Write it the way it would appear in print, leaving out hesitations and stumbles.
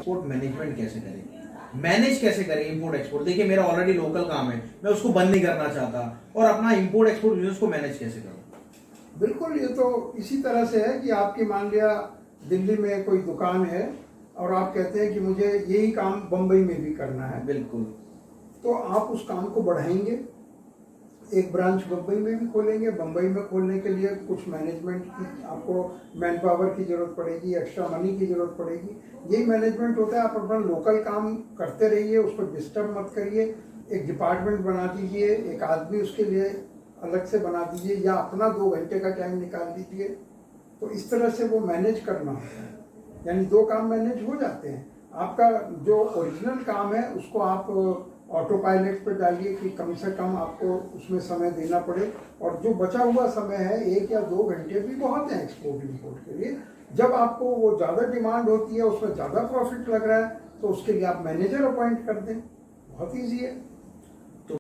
Export management कैसे करें, manage कैसे करें इंपोर्ट एक्सपोर्ट। देखिए मेरा ऑलरेडी लोकल काम है, मैं उसको बंद नहीं करना चाहता, और अपना इंपोर्ट एक्सपोर्ट बिजनेस को मैनेज कैसे करूं। बिल्कुल, ये तो इसी तरह से है कि आपकी मान लिया दिल्ली में कोई दुकान है और आप कहते हैं कि मुझे यही काम बम्बई में भी करना है। बिल्कुल। तो आप उस काम को बढ़ाएंगे, एक ब्रांच बम्बई में भी खोलेंगे। बम्बई में खोलने के लिए कुछ मैनेजमेंट की आपको मैन पावर की ज़रूरत पड़ेगी, एक्स्ट्रा मनी की ज़रूरत पड़ेगी। यही मैनेजमेंट होता है। आप अपना लोकल काम करते रहिए, उसको डिस्टर्ब मत करिए। एक डिपार्टमेंट बना दीजिए, एक आदमी उसके लिए अलग से बना दीजिए, या अपना 2 घंटे का टाइम निकाल दीजिए। तो इस तरह से वो मैनेज करना होता है, यानी 2 काम मैनेज हो जाते हैं। आपका जो ओरिजिनल काम है उसको आप ऑटो पायलट पर डालिए कि कम से कम आपको उसमें समय देना पड़े, और जो बचा हुआ समय है 1 या 2 घंटे भी बहुत हैं एक्सपोर्ट इंपोर्ट के लिए। जब आपको वो ज़्यादा डिमांड होती है, उसमें ज़्यादा प्रॉफिट लग रहा है, तो उसके लिए आप मैनेजर अपॉइंट कर दें। बहुत ईजी है।